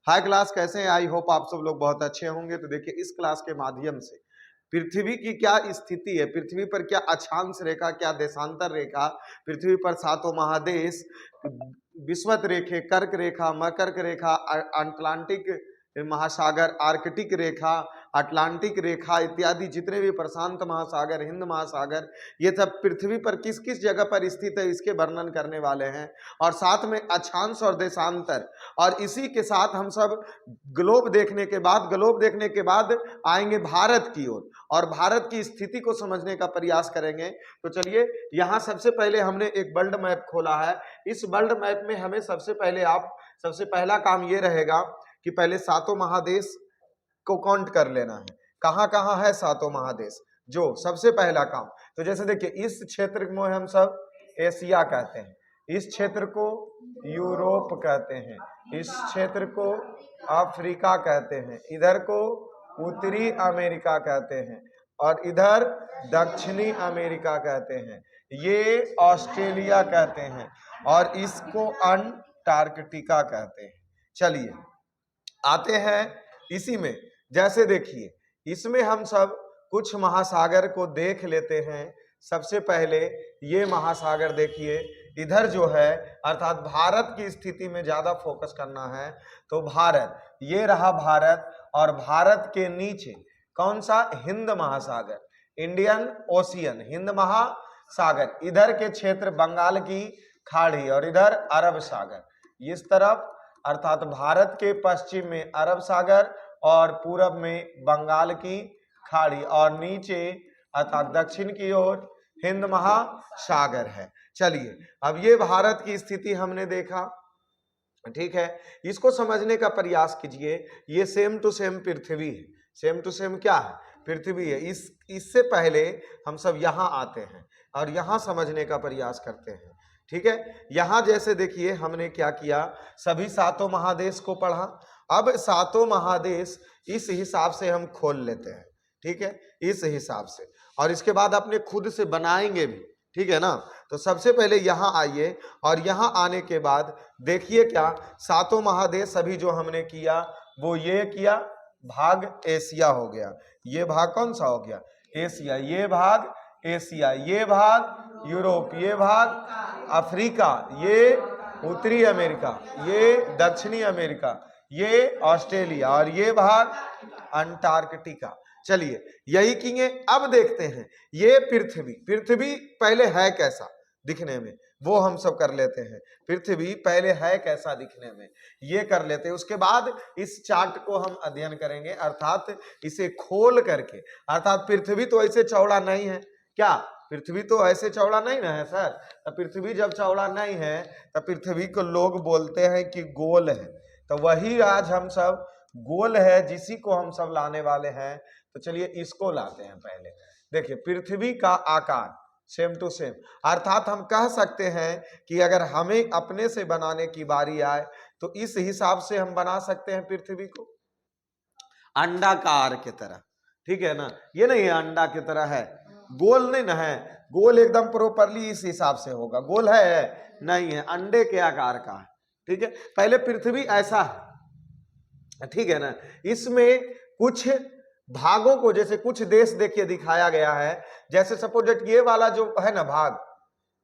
High class, कैसे हैं? I hope आप सब लोग बहुत अच्छे होंगे। तो देखिए, इस क्लास के माध्यम से पृथ्वी की क्या स्थिति है, पृथ्वी पर क्या अक्षांश रेखा, क्या देशांतर रेखा, पृथ्वी पर सातों महादेश, विषुवत रेखे, कर्क रेखा, मकर्क रेखा, अटलांटिक महासागर, आर्कटिक रेखा, अटलांटिक रेखा इत्यादि जितने भी, प्रशांत महासागर, हिंद महासागर, ये सब पृथ्वी पर किस किस जगह पर स्थित है इसके वर्णन करने वाले हैं। और साथ में अक्षांश और देशांतर, और इसी के साथ हम सब ग्लोब देखने के बाद आएंगे भारत की ओर और भारत की स्थिति को समझने का प्रयास करेंगे। तो चलिए, यहाँ सबसे पहले हमने एक वर्ल्ड मैप खोला है। इस वर्ल्ड मैप में हमें सबसे पहला काम ये रहेगा कि पहले सातों महादेश को काउंट कर लेना है, कहाँ कहाँ है सातों महादेश, जो सबसे पहला काम। तो जैसे देखिए, इस क्षेत्र को हम सब एशिया कहते हैं, इस क्षेत्र को यूरोप कहते हैं, इस क्षेत्र को अफ्रीका कहते हैं, इधर को उत्तरी अमेरिका कहते हैं और इधर दक्षिणी अमेरिका कहते हैं, ये ऑस्ट्रेलिया कहते हैं और इसको अंटार्कटिका कहते हैं। चलिए आते हैं इसी में, जैसे देखिए इसमें हम सब कुछ महासागर को देख लेते हैं। सबसे पहले ये महासागर देखिए, इधर जो है अर्थात भारत की स्थिति में ज्यादा फोकस करना है। तो भारत, ये रहा भारत, और भारत के नीचे कौन सा? हिंद महासागर, इंडियन ओशियन, हिंद महासागर, इधर के क्षेत्र बंगाल की खाड़ी और इधर अरब सागर, इस तरफ अर्थात भारत के पश्चिम में अरब सागर और पूरब में बंगाल की खाड़ी और नीचे अर्थात दक्षिण की ओर हिंद महासागर है। चलिए, अब ये भारत की स्थिति हमने देखा, ठीक है। इसको समझने का प्रयास कीजिए। ये सेम टू सेम पृथ्वी है, सेम टू सेम क्या है? पृथ्वी है। इससे पहले हम सब यहाँ आते हैं और यहाँ समझने का प्रयास करते हैं, ठीक है। यहाँ जैसे देखिए हमने क्या किया, सभी सातों महादेश को पढ़ा। अब सातों महादेश इस हिसाब से हम खोल लेते हैं, ठीक है, इस हिसाब से, और इसके बाद अपने खुद से बनाएंगे भी, ठीक है ना। तो सबसे पहले यहाँ आइए और यहाँ आने के बाद देखिए क्या, सातों महादेश अभी जो हमने किया वो ये किया, भाग एशिया हो गया, ये भाग कौन सा हो गया? एशिया, ये भाग एशिया, ये भाग यूरोप, ये भाग अफ्रीका, ये उत्तरी अमेरिका, ये दक्षिणी अमेरिका, ये ऑस्ट्रेलिया और ये भाग अंटार्कटिका। चलिए यही किए। अब देखते हैं ये पृथ्वी पहले है कैसा दिखने में, वो हम सब कर लेते हैं। पृथ्वी पहले है कैसा दिखने में, ये कर लेते हैं। उसके बाद इस चार्ट को हम अध्ययन करेंगे, अर्थात इसे खोल करके। अर्थात पृथ्वी तो ऐसे चौड़ा नहीं है, क्या पृथ्वी तो ऐसे चौड़ा नहीं ना है सर? तो पृथ्वी जब चौड़ा नहीं है तो पृथ्वी को लोग बोलते हैं कि गोल है। तो वही आज हम सब गोल है, जिसी को हम सब लाने वाले हैं। तो चलिए इसको लाते हैं। पहले देखिए, पृथ्वी का आकार सेम टू सेम, अर्थात हम कह सकते हैं कि अगर हमें अपने से बनाने की बारी आए तो इस हिसाब से हम बना सकते हैं पृथ्वी को, अंडाकार की तरह, ठीक है ना। ये नहीं है अंडा की तरह है, गोल नहीं ना है, गोल एकदम प्रॉपरली इस हिसाब से होगा। गोल है नहीं है, अंडे के आकार का है, ठीक है। पहले पृथ्वी ऐसा है, ठीक है ना। इसमें कुछ भागों को, जैसे कुछ देश देखिए दिखाया गया है, जैसे सपोज ये वाला जो है ना भाग,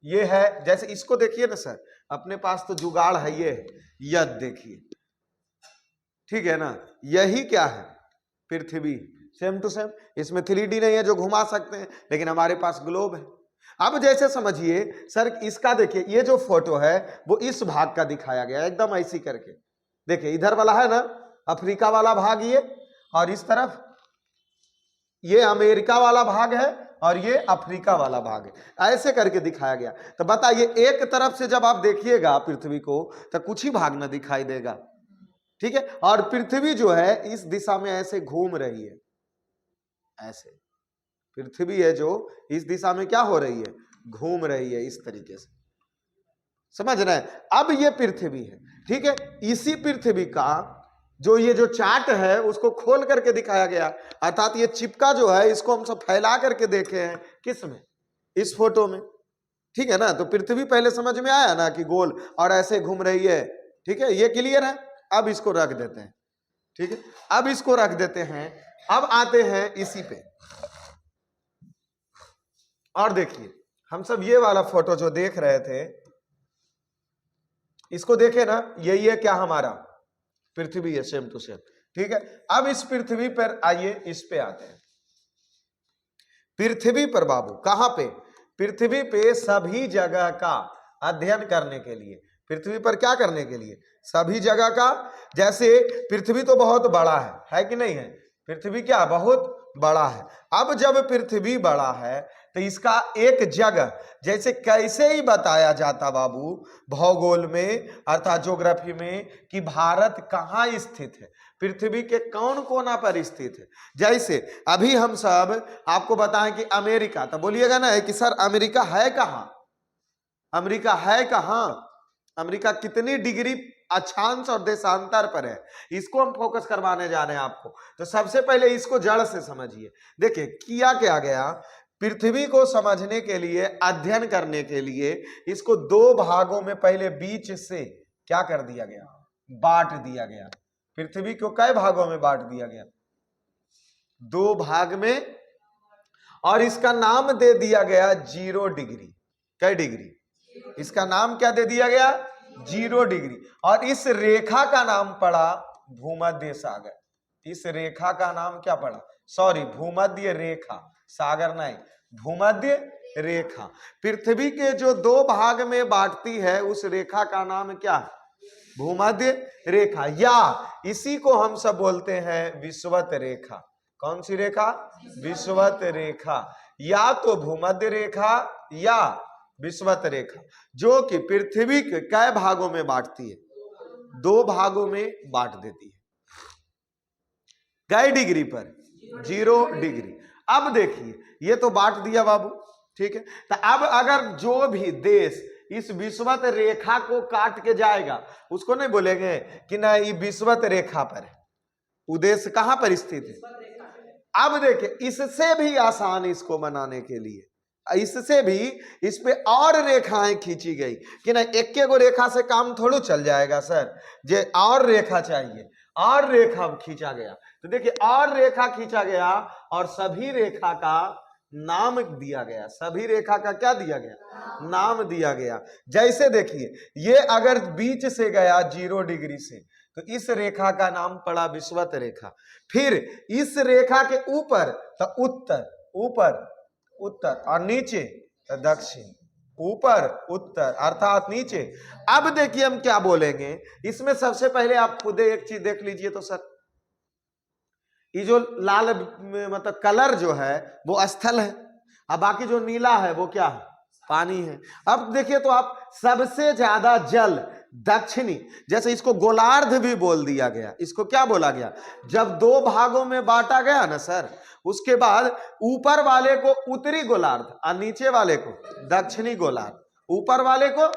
ये है, जैसे इसको देखिए ना सर, अपने पास तो जुगाड़ है, ये यद देखिए, ठीक है ना। यही क्या है? पृथ्वी, सेम टू सेम। इसमें 3D नहीं है जो घुमा सकते हैं, लेकिन हमारे पास ग्लोब है। अब जैसे समझिए सर, इसका देखिए, ये जो फोटो है वो इस भाग का दिखाया गया है, एकदम ऐसी करके देखिए। इधर वाला है ना अफ्रीका वाला भाग ये, और इस तरफ ये अमेरिका वाला भाग है और ये अफ्रीका वाला भाग है, ऐसे करके दिखाया गया। तो बताइए, एक तरफ से जब आप देखिएगा पृथ्वी को तो कुछ ही भाग ना दिखाई देगा, ठीक है। और पृथ्वी जो है इस दिशा में ऐसे घूम रही है, ऐसे पृथ्वी है जो इस दिशा में क्या हो रही है? घूम रही है, इस तरीके से, समझ रहे हैं। अब ये पृथ्वी है, ठीक है। इसी पृथ्वी का जो ये जो चार्ट है उसको खोल करके दिखाया गया, अर्थात ये चिपका जो है इसको हम सब फैला करके देखे हैं, किस में? इस फोटो में, ठीक है ना। तो पृथ्वी पहले समझ में आया ना कि गोल और ऐसे घूम रही है, ठीक है, ये क्लियर है। अब इसको रख देते हैं, ठीक है, अब इसको रख देते हैं। अब आते हैं इसी पे, और देखिए हम सब ये वाला फोटो जो देख रहे थे, इसको देखे ना, यही है क्या हमारा पृथ्वी है, सेम टू सेम, ठीक है। अब इस पृथ्वी पर आइए, इस पे आते हैं। पृथ्वी पर बाबू, कहां पे? पृथ्वी पे सभी जगह का अध्ययन करने के लिए, पृथ्वी पर क्या करने के लिए? सभी जगह का। जैसे पृथ्वी तो बहुत बड़ा है कि नहीं है? पृथ्वी क्या बहुत बड़ा है। अब जब पृथ्वी बड़ा है तो इसका एक जगह, जैसे कैसे ही बताया जाता बाबू भूगोल में अर्थात ज्योग्राफी में कि भारत कहाँ स्थित है, पृथ्वी के कौन कोना पर स्थित है। जैसे अभी हम सब आपको बताएं कि अमेरिका, तो बोलिएगा ना कि सर अमेरिका है कहाँ? अमेरिका है कहाँ? अमेरिका कितनी डिग्री अक्षांश और देशांतर पर है, इसको हम फोकस करवाने जा रहे हैं आपको। तो सबसे पहले इसको जड़ से समझिए। देखिए किया क्या गया, पृथ्वी को समझने के लिए, अध्ययन करने के लिए इसको दो भागों में पहले बीच से क्या कर दिया गया? बांट दिया गया। पृथ्वी को कई भागों में बांट दिया गया? दो भाग में, और इसका नाम दे दिया गया 0 डिग्री। कई डिग्री? इसका नाम क्या दे दिया गया? 0 डिग्री। और इस रेखा का नाम पड़ा भूमध्य सागर। इस रेखा का नाम क्या पड़ा? सॉरी, भूमध्य रेखा, सागर नहीं, भूमध्य रेखा। पृथ्वी के जो दो भाग में बांटती है उस रेखा का नाम क्या है? भूमध्य रेखा, या इसी को हम सब बोलते हैं विषुवत रेखा। कौन सी रेखा? विषुवत रेखा, या तो भूमध्य रेखा या विषुवत रेखा, जो कि पृथ्वी के कई भागों में बांटती है? दो भागों में बांट देती है। कई डिग्री पर? 0 डिग्री। अब देखिए ये तो बांट दिया बाबू, ठीक है। तो अब अगर जो भी देश इस विषुवत रेखा को काट के जाएगा उसको नहीं बोलेंगे कि ना ये विषुवत रेखा पर है, उद्देश्य कहां पर स्थित है? अब देखिए इससे भी आसान इसको बनाने के लिए, इससे भी इस पे और रेखाएं खींची गई कि ना एक गो रेखा से काम थोड़ा चल जाएगा सर, जे और रेखा चाहिए, और रेखा खींचा गया। तो देखिए और रेखा खींचा गया और सभी रेखा का नाम दिया गया। सभी रेखा का क्या दिया गया? नाम दिया गया। जैसे देखिए ये अगर बीच से गया 0 डिग्री से, तो इस रेखा का नाम पड़ा विषुवत रेखा। फिर इस रेखा के ऊपर तो उत्तर, ऊपर उत्तर, और नीचे तो दक्षिण, ऊपर उत्तर अर्थात नीचे। अब देखिए हम क्या बोलेंगे इसमें। सबसे पहले आप खुद एक चीज देख लीजिए तो सर, ये जो लाल मतलब कलर जो है वो स्थल है, अब बाकी जो नीला है वो क्या है? पानी है। अब देखिए तो आप सबसे ज्यादा जल दक्षिणी, जैसे इसको गोलार्ध भी बोल दिया गया। इसको क्या बोला गया? जब दो भागों में बांटा गया ना सर, उसके बाद ऊपर वाले को उत्तरी गोलार्ध और नीचे वाले को दक्षिणी गोलार्ध। ऊपर वाले को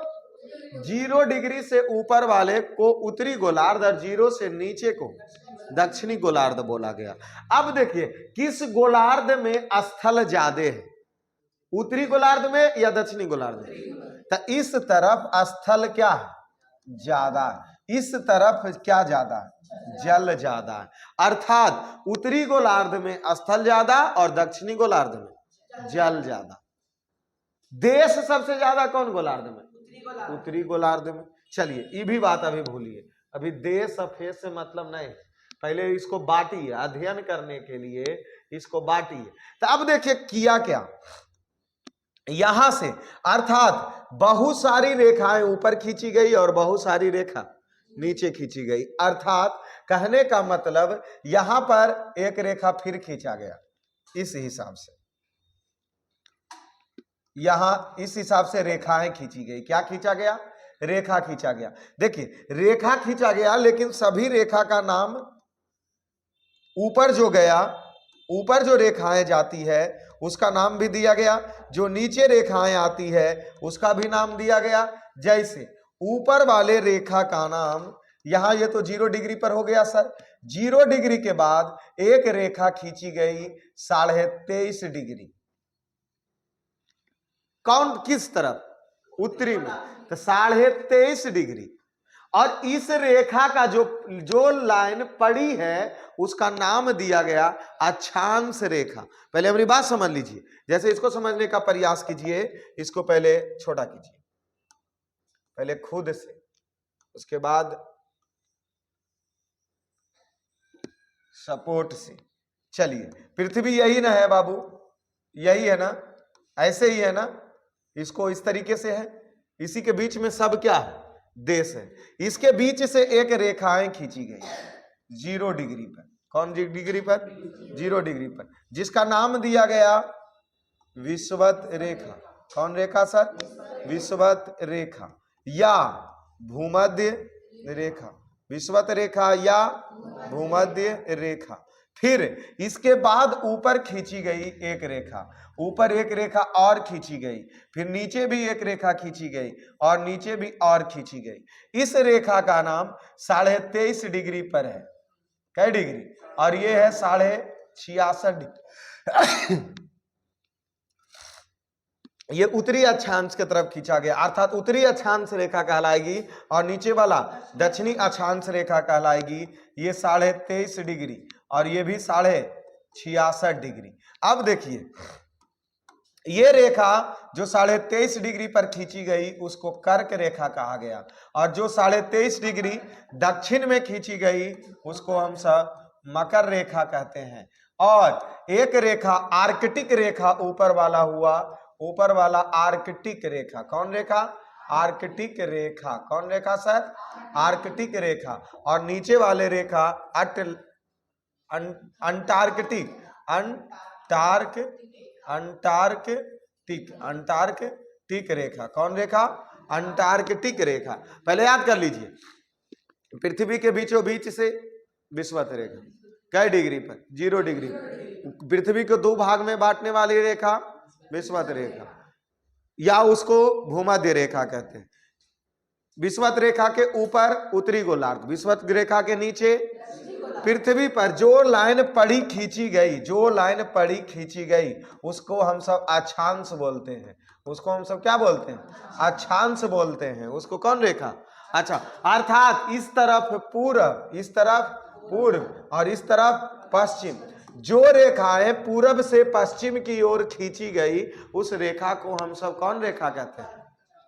0 डिग्री से ऊपर वाले को उत्तरी गोलार्ध और 0 से नीचे को दक्षिणी गोलार्ध बोला गया। अब देखिए किस गोलार्ध में स्थल ज्यादा है, उत्तरी गोलार्ध में या दक्षिणी गोलार्ध में? तो इस तरफ स्थल क्या है? ज्यादा। इस तरफ क्या ज्यादा है? जल ज्यादा है। अर्थात उत्तरी गोलार्ध में स्थल ज्यादा और दक्षिणी गोलार्ध में जल ज्यादा। देश सबसे ज्यादा कौन गोलार्ध में? उत्तरी गोलार्ध में। चलिए ये भी बात अभी भूलिए, अभी देश सफेद से मतलब नहीं, पहले इसको बांटिए, अध्ययन करने के लिए इसको बांटिए। तो अब देखिए किया क्या यहां से, अर्थात बहुत सारी रेखाएं ऊपर खींची गई और बहुत सारी रेखा नीचे खींची गई। अर्थात कहने का मतलब यहां पर एक रेखा फिर खींचा गया, इस हिसाब से यहां इस हिसाब से रेखाएं खींची गई। क्या खींचा गया? रेखा खींचा गया। देखिए रेखा खींचा गया, लेकिन सभी रेखा का नाम ऊपर जो गया, ऊपर जो रेखाएं जाती है उसका नाम भी दिया गया, जो नीचे रेखाएं आती है उसका भी नाम दिया गया। जैसे ऊपर वाले रेखा का नाम, यहां ये तो 0 डिग्री पर हो गया सर, 0 डिग्री के बाद एक रेखा खींची गई 23.5 डिग्री। कौन किस तरफ? उत्तरी में, तो 23.5 डिग्री। और इस रेखा का जो लाइन पड़ी है उसका नाम दिया गया अक्षांश रेखा। पहले हमारी बात समझ लीजिए, जैसे इसको समझने का प्रयास कीजिए, इसको पहले छोटा कीजिए, पहले खुद से, उसके बाद सपोर्ट से। चलिए, पृथ्वी यही ना है बाबू, यही है ना, ऐसे ही है ना, इसको इस तरीके से है, इसी के बीच में सब क्या है, देश है। इसके बीच से एक रेखाएं खींची गई 0 डिग्री पर। कौन डिग्री पर? 0 डिग्री पर, जिसका नाम दिया गया विषुवत रेखा। कौन रेखा सर? विषुवत रेखा या भूमध्य रेखा। विषुवत रेखा या भूमध्य रेखा। फिर इसके बाद ऊपर खींची गई एक रेखा, ऊपर एक रेखा और खींची गई, फिर नीचे भी एक रेखा खींची गई और नीचे भी और खींची गई। इस रेखा का नाम 23.5 डिग्री पर है। कै डिग्री? और ये है 66.5 डिग्री। ये उत्तरी अक्षांश की तरफ खींचा गया, अर्थात उत्तरी अक्षांश रेखा कहलाएगी और नीचे वाला दक्षिणी अक्षांश रेखा कहलाएगी। ये 23.5 डिग्री और ये भी 66.5 डिग्री। अब देखिए, ये रेखा जो 23.5 डिग्री पर खींची गई उसको कर्क रेखा कहा गया, और जो 23.5 डिग्री दक्षिण में खींची गई उसको हम सब मकर रेखा कहते हैं। और एक रेखा आर्कटिक रेखा ऊपर वाला हुआ, ऊपर वाला आर्कटिक रेखा। कौन रेखा? आर्कटिक रेखा। कौन रेखा सर? आर्कटिक रेखा। और नीचे वाले रेखा अंटार्कटिक अंटार्कटिक रेखा। कौन रेखा? अंटार्कटिक रेखा। पहले याद कर लीजिए, पृथ्वी के बीचों बीच से विषुवत रेखा कै डिग्री पर? 0 डिग्री। पृथ्वी को 2 भाग में बांटने वाली रेखा विषुवत रेखा, या उसको भूमध्य रेखा कहते हैं। विषुवत रेखा के ऊपर उत्तरी गोलार्ध, विषुवत रेखा के नीचे पृथ्वी पर जो लाइन पड़ी खींची गई, जो लाइन पड़ी खींची गई उसको हम सब अक्षांश बोलते हैं। उसको हम सब क्या बोलते हैं? अक्षांश बोलते हैं। उसको कौन रेखा? अच्छा, अर्थात इस तरफ पूर्व, इस तरफ पूर्व और इस तरफ पश्चिम, जो रेखाएं पूरब से पश्चिम की ओर खींची गई उस रेखा को हम सब कौन रेखा कहते हैं?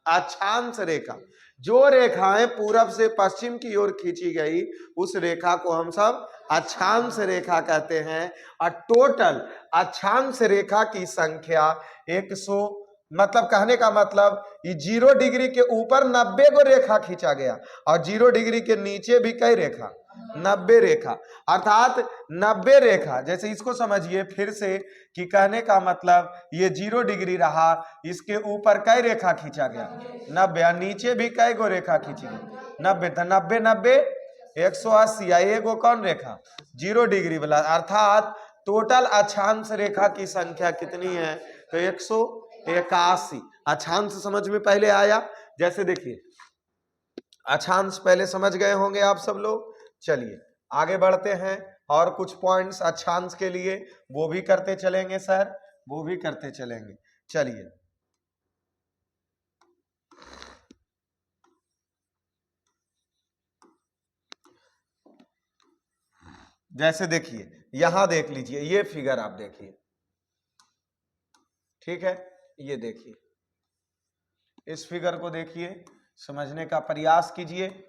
अक्षांश रेखा। जो रेखाएं पूरब से पश्चिम की ओर खींची गई उस रेखा को हम सब अक्षांश रेखा कहते हैं। और टोटल अक्षांश रेखा की संख्या 100, मतलब कहने का मतलब ये 0 डिग्री के ऊपर 90 को रेखा खींचा गया और 0 डिग्री के नीचे भी कई रेखा? 90 रेखा। अर्थात 90 रेखा, जैसे इसको समझिए फिर से कि कहने का मतलब ये 0 डिग्री रहा, इसके ऊपर कई रेखा खींचा गया? 90। और नीचे भी कई गो रेखा खींची गई? 90। तो 90 90 180। एगो कौन रेखा? 0 डिग्री वाला। अर्थात टोटल अक्षांश रेखा की संख्या कितनी है? तो 181। अक्षांश समझ में पहले आया? जैसे देखिए, अक्षांश पहले समझ गए होंगे आप सब लोग। चलिए आगे बढ़ते हैं, और कुछ पॉइंट्स अक्षांश के लिए वो भी करते चलेंगे सर, वो भी करते चलेंगे। चलिए, जैसे देखिए, यहां देख लीजिए, ये फिगर आप देखिए, ठीक है, ये देखिए, इस फिगर को देखिए, समझने का प्रयास कीजिए।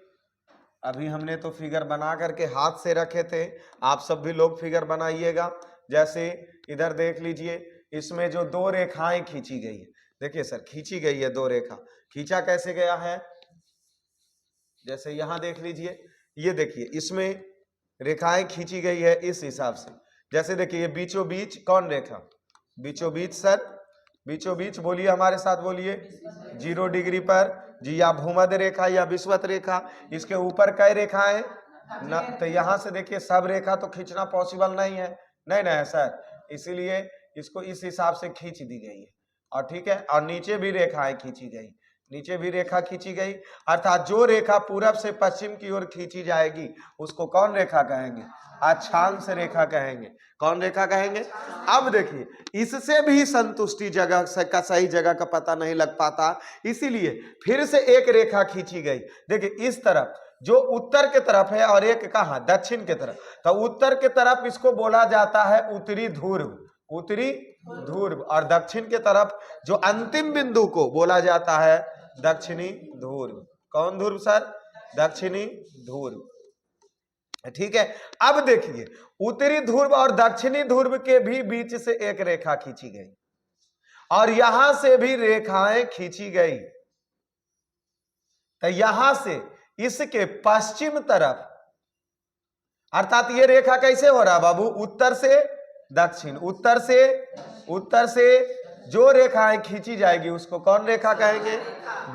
अभी हमने तो फिगर बना करके हाथ से रखे थे, आप सब भी लोग फिगर बनाइएगा। जैसे इधर देख लीजिए, इसमें जो 2 रेखाएं खींची गई है, देखिए सर खींची गई है 2 रेखा, खींचा कैसे गया है? जैसे यहां देख लीजिए, ये देखिए इसमें रेखाएं खींची गई है इस हिसाब से। जैसे देखिए, ये बीचों बीच कौन रेखा? बीचों बीच सर, बीचों बीच बोलिए, हमारे साथ बोलिए, 0 डिग्री पर जी, या भूमध्य रेखा या विषुवत रेखा। इसके ऊपर कई रेखाएं न, तो यहां से देखिए सब रेखा तो खींचना पॉसिबल नहीं है, नहीं है सर, इसीलिए इसको इस हिसाब से खींच दी गई है। और ठीक है, और नीचे भी रेखाएं खींची गई, नीचे भी रेखा खींची गई, अर्थात जो रेखा पूरब से पश्चिम की ओर खींची जाएगी उसको कौन रेखा कहेंगे? अक्षांश रेखा कहेंगे। कौन रेखा कहेंगे? अब देखिए, इससे भी संतुष्टि जगह का सही जगह का पता नहीं लग पाता, इसीलिए फिर से एक रेखा खींची गई। देखिए इस तरफ जो उत्तर के तरफ है और एक कहाँ? दक्षिण के तरफ। तो उत्तर के तरफ इसको बोला जाता है उत्तरी ध्रुव, उत्तरी ध्रुव, और दक्षिण के तरफ जो अंतिम बिंदु को बोला जाता है दक्षिणी ध्रुव। कौन ध्रुव सर? दक्षिणी ध्रुव। ठीक है। अब देखिए उत्तरी ध्रुव और दक्षिणी ध्रुव के भी बीच से एक रेखा खींची गई और यहां से भी रेखाएं खींची गई। तो यहां से इसके पश्चिम तरफ, अर्थात ये रेखा कैसे हो रहा बाबू? उत्तर से दक्षिण, उत्तर से जो रेखाएं खींची जाएगी उसको कौन रेखा कहेंगे?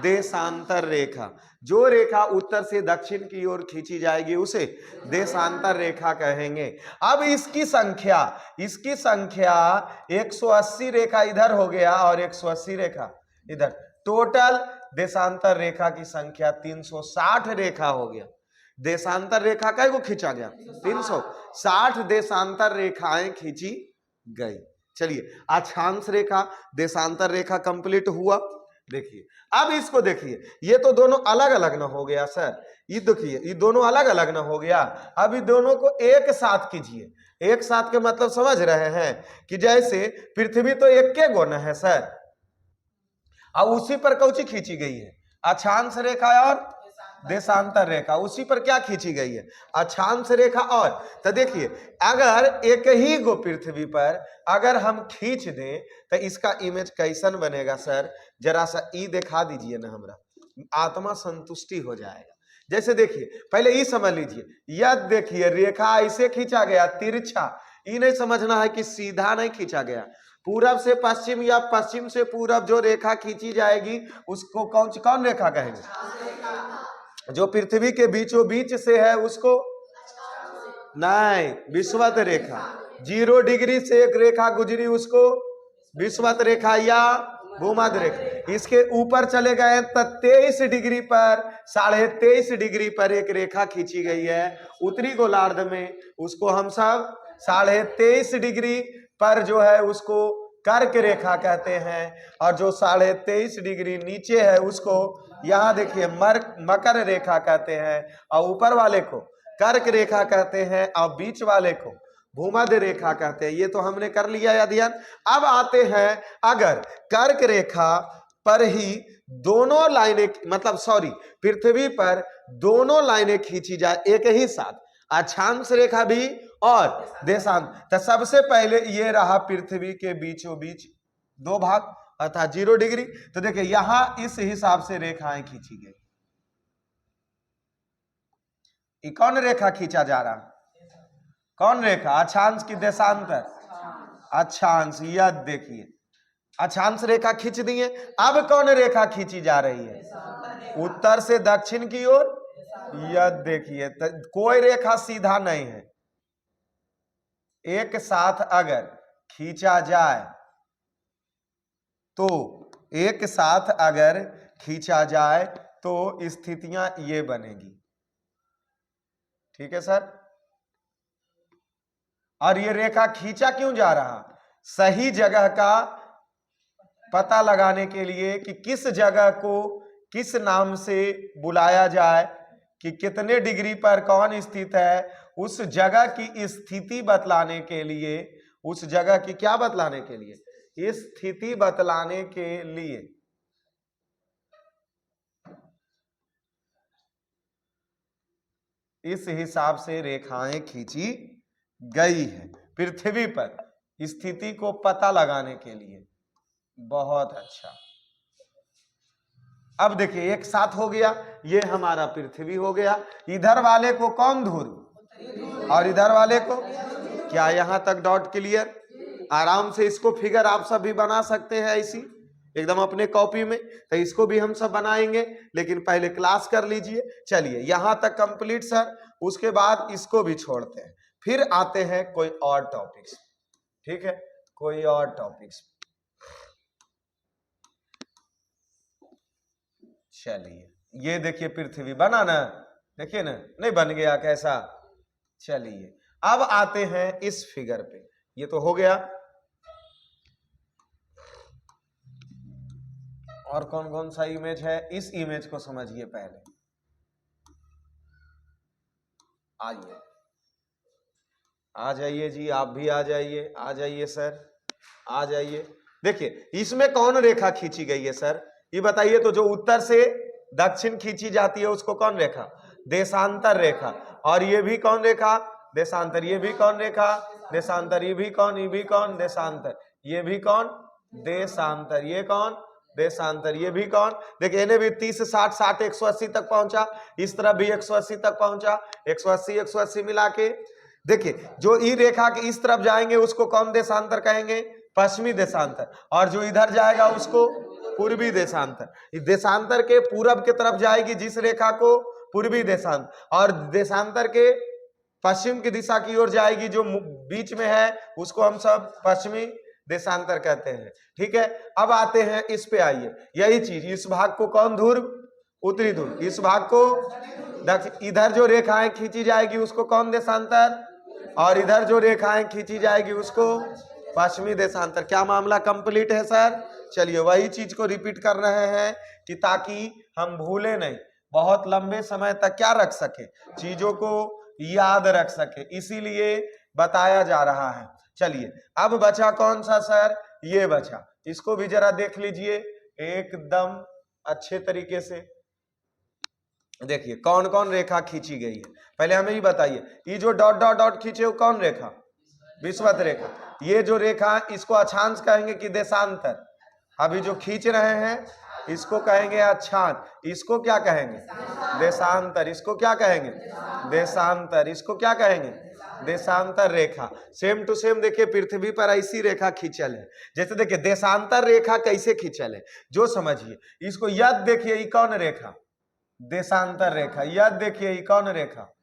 देशांतर रेखा। जो रेखा उत्तर से दक्षिण की ओर खींची जाएगी उसे देशांतर रेखा कहेंगे। अब इसकी संख्या 180 रेखा इधर हो गया और 180 रेखा इधर, टोटल देशांतर रेखा की संख्या 360 रेखा हो गया। देशांतर रेखा का को खींचा गया 360 देशांतर रेखाएं खींची गई। चलिए अक्षांश रेखा, देशांतर रेखा कंप्लीट हुआ। देखिए अब इसको देखिए, ये तो दोनों अलग अलग ना हो गया सर, ये देखिए ये दोनों अलग अलग ना हो गया। अब इन दोनों को एक साथ कीजिए। एक साथ के मतलब समझ रहे हैं कि जैसे पृथ्वी तो एक के गुण है सर, अब उसी पर कौची खींची गई है? अक्षांश रेखा और देशांतर रेखा, उसी पर क्या खींची गई है? अक्षांश रेखा। और तो देखिए अगर एक ही गो पृथ्वी पर अगर हम खींच दें तो इसका इमेज कैसन बनेगा सर? जरा सा ई दिखा दीजिए ना, हमरा आत्मा संतुष्टि हो जाएगा। जैसे देखिए पहले ई समझ लीजिए, यह देखिए रेखा ऐसे खींचा गया तिरछा, ये नहीं समझना है कि सीधा नहीं खींचा गया। पूरब से पश्चिम या पश्चिम से पूरब जो रेखा खींची जाएगी उसको कौन रेखा कहेंगे? जो पृथ्वी के बीचों बीच से है उसको नहीं, विषुवत रेखा। 0 डिग्री से एक रेखा गुजरी उसको विषुवत रेखा या भूमध्य रेखा। इसके ऊपर चले गए तो 23 डिग्री पर, 23.5 डिग्री पर एक रेखा खींची गई है उत्तरी गोलार्ध में, उसको हम सब 23.5 डिग्री पर जो है उसको कर्क रेखा कहते हैं। और जो 23.5 डिग्री नीचे है उसको यहाँ देखिए मकर रेखा कहते हैं, और ऊपर वाले को कर्क रेखा कहते हैं और बीच वाले को भूमध्य रेखा कहते हैं। ये तो हमने कर लिया अध्ययन। अब आते हैं, अगर कर्क रेखा पर ही दोनों लाइनें, मतलब सॉरी पृथ्वी पर दोनों लाइनें खींची जाए एक ही साथ, अक्षांश रेखा भी और देशांत, तो सबसे पहले ये रहा पृथ्वी के बीचों बीच 2 भाग अर्थात 0 डिग्री। तो देखिए यहां इस हिसाब से रेखाएं खींची गई। कौन रेखा खींचा जा रहा? कौन रेखा? अक्षांश की देशांतर? अक्षांश। यह देखिए अक्षांश रेखा खींच दिए। अब कौन रेखा खींची जा रही है? उत्तर से दक्षिण की ओर। यह देखिए कोई रेखा सीधा नहीं है, एक साथ अगर खींचा जाए तो एक साथ अगर खींचा जाए तो स्थितियां ये बनेगी। ठीक है सर। और ये रेखा खींचा क्यों जा रहा? सही जगह का पता लगाने के लिए कि किस जगह को किस नाम से बुलाया जाए, कि कितने डिग्री पर कौन स्थित है, उस जगह की स्थिति बतलाने के लिए, उस जगह की क्या बतलाने के लिए? स्थिति बतलाने के लिए इस हिसाब से रेखाएं खींची गई है पृथ्वी पर, स्थिति को पता लगाने के लिए। बहुत अच्छा। अब देखिए एक साथ हो गया, ये हमारा पृथ्वी हो गया। इधर वाले को कौन ध्रुव और इधर वाले को, क्या यहां तक डॉट क्लियर? आराम से इसको फिगर आप सब भी बना सकते हैं ऐसी एकदम अपने कॉपी में, तो इसको भी हम सब बनाएंगे, लेकिन पहले क्लास कर लीजिए। चलिए यहां तक कंप्लीट सर, उसके बाद इसको भी छोड़ते हैं, फिर आते हैं कोई और टॉपिक्स। ठीक है, कोई और टॉपिक्स। चलिए ये देखिए पृथ्वी बना ना, देखिए ना, नहीं बन गया कैसा। चलिए अब आते हैं इस फिगर पे, ये तो हो गया। और कौन कौन सा इमेज है, इस इमेज को समझिए पहले। आइए आ जाइए जी, आप भी आ जाइए, आ जाइए सर, आ जाइए। देखिए इसमें कौन रेखा खींची गई है सर, ये बताइए तो। जो उत्तर से दक्षिण खींची जाती है उसको कौन रेखा, देशांतर रेखा। और ये भी कौन रेखा, देशांतर। ये भी कौन रेखा, देशांतर। ये भी कौन, ये भी कौन, देशांतर। ये भी कौन, देशांतर। ये कौन, देशांतर। ये भी कौन, देखिए इन्हें भी 30 60 60 180 तक पहुंचा, इस तरफ भी 180 तक पहुंचा, 180 180 मिला के। देखिए जो ई रेखा के इस तरफ जाएंगे उसको कौन देशांतर कहेंगे, पश्चिमी देशांतर। और जो इधर जाएगा उसको पूर्वी देशांतर। देशांतर के पूरब की तरफ जाएगी जिस रेखा को, पूर्वी देशांतर। और देशांतर के पश्चिम की दिशा की ओर जाएगी जो बीच में है उसको हम सब पश्चिमी देशांतर कहते हैं। ठीक है, अब आते हैं इस पे, आइए यही चीज। इस भाग को कौन ध्रुव, उत्तरी ध्रुव। इस भाग को दक्षिण। इधर जो रेखाएं खींची जाएगी उसको कौन देशांतर, और इधर जो रेखाएं खींची जाएगी उसको पश्चिमी देशांतर। क्या मामला कंप्लीट है सर। चलिए वही चीज को रिपीट कर रहे हैं कि ताकि हम भूले नहीं, बहुत लंबे समय तक क्या रख सके, चीजों को याद रख सके, इसीलिए बताया जा रहा है। चलिए अब बचा कौन सा सर, ये बचा। इसको भी जरा देख लीजिए एकदम अच्छे तरीके से। देखिए कौन कौन रेखा खींची गई है, पहले हमें ही बताइए। ये जो डॉट डॉट डॉट खींचे वो कौन रेखा, विषुवत रेखा। ये जो रेखा इसको अक्षांश कहेंगे कि देशांतर। अभी जो खींच रहे हैं इसको कहेंगे अक्षांश, इसको क्या कहेंगे, देशांतर। इसको क्या कहेंगे, देशांतर। इसको क्या कहेंगे, देशांतर रेखा। सेम टू सेम देखिए पृथ्वी पर ऐसी रेखा खींचल है। जैसे देखिए देशांतर रेखा कैसे खींचल है, जो समझिए। इसको यद देखिए, ये कौन रेखा, देशांतर रेखा। यद देखिए ये कौन रेखा,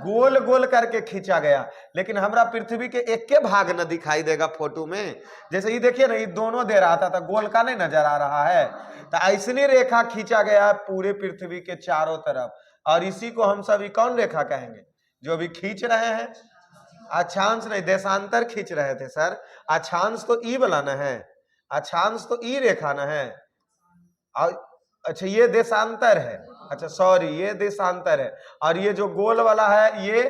गोल गोल करके खींचा गया। लेकिन हमरा पृथ्वी के एक के भाग न दिखाई देगा फोटो में। जैसे ये देखिए ना, ये दोनों दे रहा था, गोल का नहीं नजर आ रहा है। तो ऐसने रेखा खींचा गया पूरे पृथ्वी के चारों तरफ। और इसी को हम सभी कौन रेखा कहेंगे, जो अभी खींच रहे हैं। अक्षांश नहीं, देशांतर खींच रहे थे सर। अक्षांश तो ई वाला न है, अक्षांश तो ई रेखा न है। अच्छा ये देशांतर है, अच्छा सॉरी ये देशांतर है। और ये जो गोल वाला है ये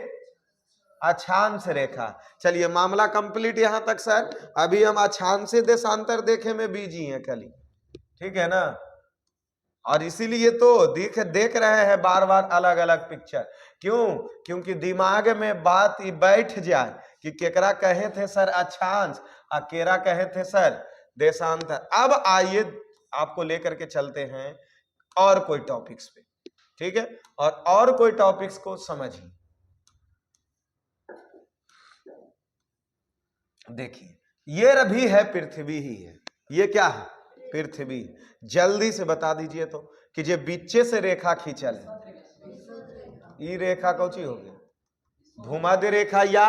अक्षांश रेखा। चलिए मामला कंप्लीट यहां तक सर। अभी हम अक्षांश से देशांतर देखे में बिजी हैं खाली, ठीक है ना। और इसीलिए तो देख रहे हैं बार बार अलग अलग पिक्चर। क्यों, क्योंकि दिमाग में बात बैठ जाए कि केकरा कहे थे सर अक्षांश और केरा कहे थे सर देशांतर। अब आइए आपको लेकर के चलते हैं और कोई टॉपिक्स पे, ठीक है। और कोई टॉपिक्स को समझिए। देखिए ये भी है, पृथ्वी ही है। ये क्या है, पृथ्वी। जल्दी से बता दीजिए तो कि जे बीचे से रेखा खींचल है, ये रेखा कौन सी हो गई, भूमध्य रेखा या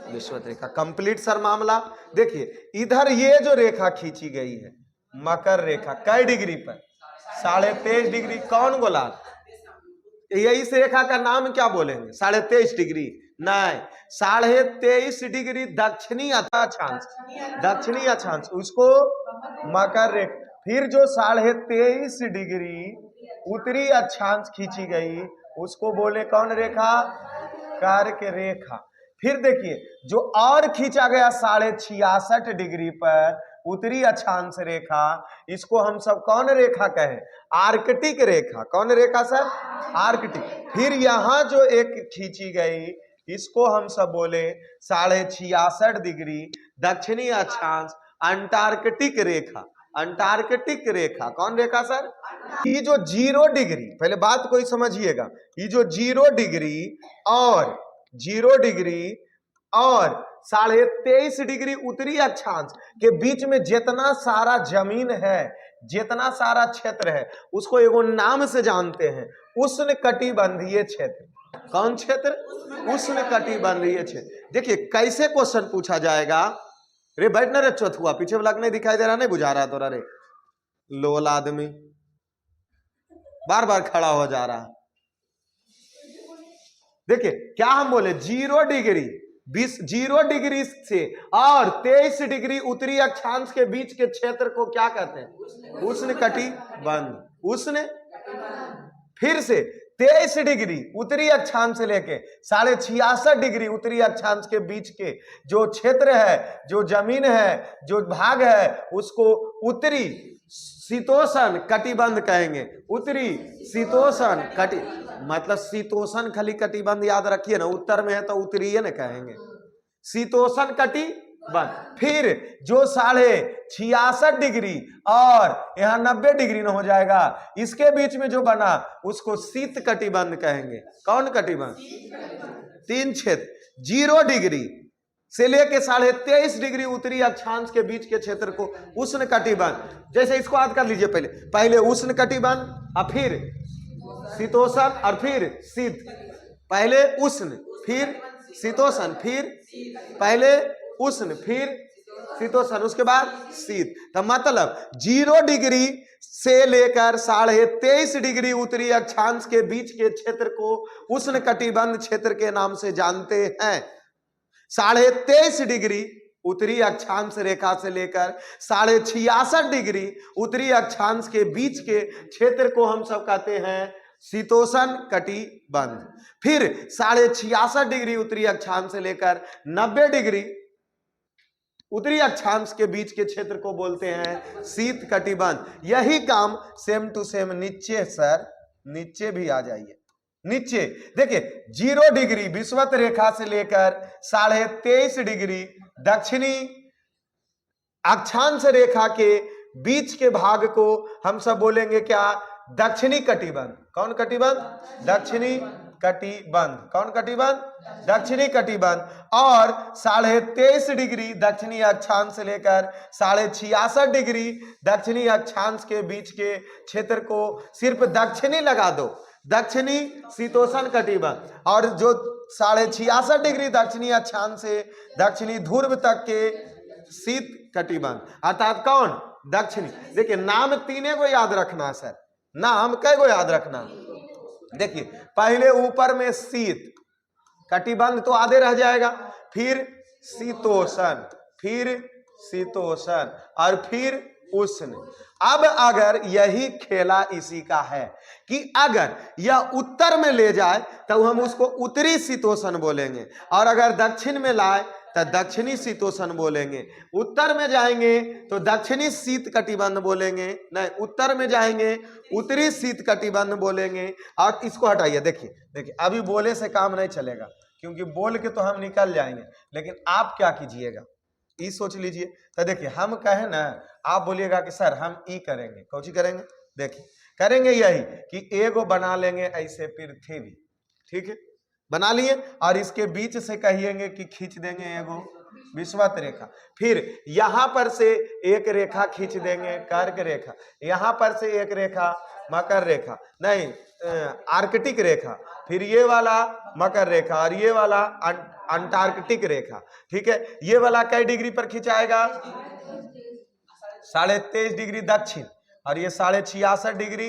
विषुवत रेखा। कंप्लीट सर मामला। देखिए इधर ये जो रेखा खींची गई है मकर रेखा, कै डिग्री पर, 23.5 डिग्री। कौन बोला, यही इस रेखा का नाम क्या बोलेंगे, 23.5 डिग्री नहीं, 23.5 डिग्री दक्षिणी अक्षांश, दक्षिणी अक्षांश उसको मकर रेखा। फिर जो 23.5 डिग्री उत्तरी अक्षांश खींची गई उसको बोले कौन रेखा, कर्क रेखा। फिर देखिए जो और खींचा गया 66.5 डिग्री पर उत्तरी अक्षांश रेखा, इसको हम सब कौन रेखा कहें, आर्कटिक रेखा। कौन रेखा सर, आर्कटिक। फिर यहां जो एक खींची गई इसको हम सब बोले 66.5 डिग्री दक्षिणी अक्षांश अंटार्कटिक रेखा, अंटार्कटिक रेखा। कौन रेखा सर, ये जो 0 डिग्री, पहले बात कोई समझिएगा, ये जो 0 डिग्री और 0 डिग्री और 23.5 डिग्री उत्तरी अक्षांश के बीच में जितना सारा जमीन है, जितना सारा क्षेत्र है, उसको एगो नाम से जानते हैं, उष्णकटिबंधीय क्षेत्र। कौन क्षेत्र, उष्णकटिबंधीय क्षेत्र। देखिए कैसे क्वेश्चन पूछा जाएगा। रे बैठना रे चौथुआ, पीछे वाला नहीं दिखाई दे रहा, नहीं बुझा रहा तोरा रे लोल आदमी। बार बार खड़ा हो जा रहा है। देखिए क्या हम बोले, 0 डिग्री 0 डिग्री से और 23 डिग्री उत्तरी अक्षांश के बीच के क्षेत्र को क्या कहते हैं? उष्ण कटिबंध। उष्ण, फिर से 23 डिग्री उत्तरी अक्षांश से लेके 66.5 डिग्री उत्तरी अक्षांश के बीच के जो क्षेत्र है, जो जमीन है, जो भाग है, उसको उत्तरी शीतोष्ण कटिबंध कहेंगे। उत्तरी शीतोष्ण कटि मतलब शीतोष्ण खाली कटिबंध याद रखिए ना, उत्तर में है तो उत्तरीय ना कहेंगे, शीतोष्ण कटिबंध। फिर जो 66.5 डिग्री और यहाँ 90 डिग्री न हो जाएगा, इसके बीच में जो बना उसको शीत कटिबंध कहेंगे। कौन कटिबंध? 3 क्षेत्र 0 डिग्री से लेके 23.5 डिग्री उत्तरी अक्षांश के बीच के क्षेत्र को उष्ण कटिबंध। जैसे इसको याद कर लीजिए, पहले उष्ण कटिबंध और फिर शीतोष्ण और फिर शीत। पहले उष्ण फिर शीतोष्ण, फिर पहले उष्ण फिर शीतोष्ण, उसके बाद शीत। तो मतलब 0 डिग्री से लेकर 23.5 डिग्री उत्तरी अक्षांश के बीच के क्षेत्र को उष्ण कटिबंध क्षेत्र के नाम से जानते हैं। 23.5 डिग्री उत्तरी अक्षांश रेखा से लेकर 66.5 डिग्री उत्तरी अक्षांश के बीच के क्षेत्र को हम सब कहते हैं शीतोष्ण कटिबंध। फिर 66.5 डिग्री उत्तरी अक्षांश से लेकर 90 डिग्री उत्तरी अक्षांश के बीच के क्षेत्र को बोलते हैं शीत कटिबंध। यही काम सेम टू सेम नीचे, सर नीचे भी आ जाइए। नीचे देखिए 0 डिग्री विषुवत रेखा से लेकर 23.5 डिग्री दक्षिणी अक्षांश रेखा के बीच के भाग को हम सब बोलेंगे क्या? दक्षिणी कटिबंध। कौन कटिबंध? दक्षिणी कटिबंध। कौन कटिबंध? दक्षिणी कटिबंध। और 23.5 डिग्री दक्षिणी अक्षांश से लेकर 66.5 डिग्री दक्षिणी अक्षांश के बीच के क्षेत्र को सिर्फ दक्षिणी लगा दो, दक्षिणी शीतोष्ण कटिबंध। और जो 66.5 डिग्री दक्षिणी अक्षांश से दक्षिणी ध्रुव तक के शीत कटिबंध, अर्थात कौन? दक्षिणी। देखिए नाम तीनों को याद रखना सर, नाम कै को याद रखना। देखिए पहले ऊपर में शीत कटिबंध तो आधे रह जाएगा, फिर शीतोष्ण, फिर शीतोष्ण और फिर उष्ण। अब अगर यही खेला इसी का है कि अगर यह उत्तर में ले जाए तो हम उसको उत्तरी शीतोष्ण बोलेंगे, और अगर दक्षिण में लाए तो दक्षिणी शीतोष्ण बोलेंगे। उत्तर में जाएंगे तो दक्षिणी शीत कटिबंध बोलेंगे, नहीं उत्तर में जाएंगे उत्तरी शीत कटिबंध बोलेंगे। और इसको हटाइए, देखिए देखिए अभी बोले से काम नहीं चलेगा, क्योंकि बोल के तो हम निकल जाएंगे, लेकिन आप क्या कीजिएगा ये सोच लीजिए। तो देखिए हम कहें ना, आप बोलिएगा कि सर हम ई करेंगे, कौन सी करेंगे? देखिए करेंगे यही कि एगो बना लेंगे ऐसे पृथ्वी, ठीक है बना लिए, और इसके बीच से कहिएंगे कि खींच देंगे एगो विषुवत रेखा। फिर यहां पर से एक रेखा खींच देंगे कर्क रेखा, यहां पर से एक रेखा मकर रेखा, नहीं आर्कटिक रेखा, फिर ये वाला मकर रेखा और ये वाला अंटार्कटिक रेखा। ठीक है, ये वाला कई डिग्री पर खिंचाएगा? 23.5 डिग्री दक्षिण, और ये 66.5 डिग्री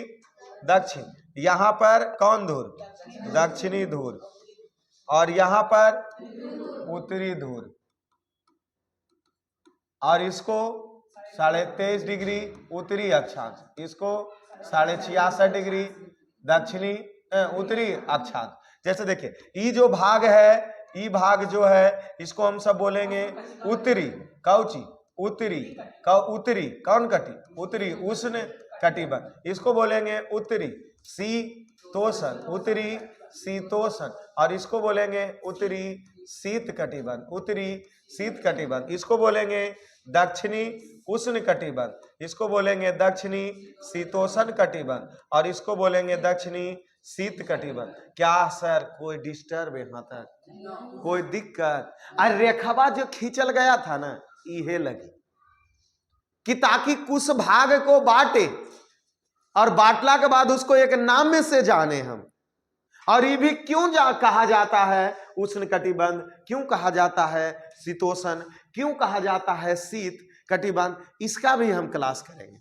दक्षिण। यहां पर कौन ध्रुव? दक्षिणी ध्रुव, और यहां पर उत्तरी ध्रुव, और इसको 23.5 डिग्री उत्तरी अक्षांश, इसको 66.5 डिग्री दक्षिणी उत्तरी अक्षांश। जैसे देखिए ये जो भाग है, ये भाग जो है इसको हम सब बोलेंगे उत्तरी कौची, उत्तरी उत्तरी कौन कटी? उत्तरी उष्ण कटिबंध। इसको बोलेंगे उत्तरी शीतोष्ण, उत्तरी शीतोष्ण, और इसको बोलेंगे उत्तरी शीत कटिबंध, उत्तरी शीत कटिबंध। इसको बोलेंगे दक्षिणी उष्ण कटिबंध, इसको बोलेंगे दक्षिणी शीतोष्ण कटिबंध, और इसको बोलेंगे दक्षिणी शीत कटिबंध। क्या सर कोई डिस्टर्ब यहाँ तक? कोई दिक्कत? अरे रेखावा जो खींचल गया था ना, इहे लगी कि ताकि कुछ भाग को बांटे, और बांटला के बाद उसको एक नाम में से जाने हम। और ये भी क्यों कहा जाता है उष्ण कटिबंध, क्यों कहा जाता है शीतोष्ण, क्यों कहा जाता है शीत कटिबंध, इसका भी हम क्लास करेंगे।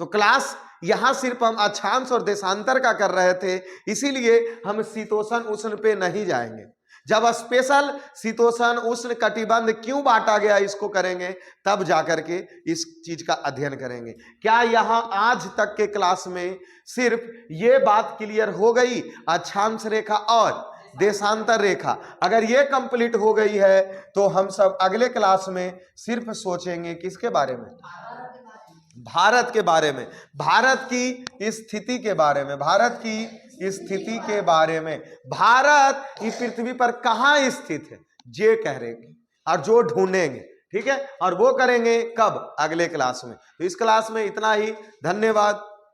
तो क्लास यहां सिर्फ हम अक्षांश और देशांतर का कर रहे थे, इसीलिए हम शीतोष्ण उष्ण पे नहीं जाएंगे। जब स्पेशल शीतोष्ण उष्ण कटिबंध क्यों बांटा गया इसको करेंगे, तब जाकर के इस चीज का अध्ययन करेंगे। क्या यहां आज तक के क्लास में सिर्फ ये बात क्लियर हो गई, अक्षांश रेखा और देशांतर रेखा? अगर ये कंप्लीट हो गई है तो हम सब अगले क्लास में सिर्फ सोचेंगे किसके बारे में? भारत के बारे में, भारत की स्थिति के बारे में, भारत की स्थिति के बारे में। भारत इस पृथ्वी पर कहां स्थित है ये कह रहे हैं और जो ढूंढेंगे, ठीक है, और वो करेंगे कब? अगले क्लास में। तो इस क्लास में इतना ही, धन्यवाद।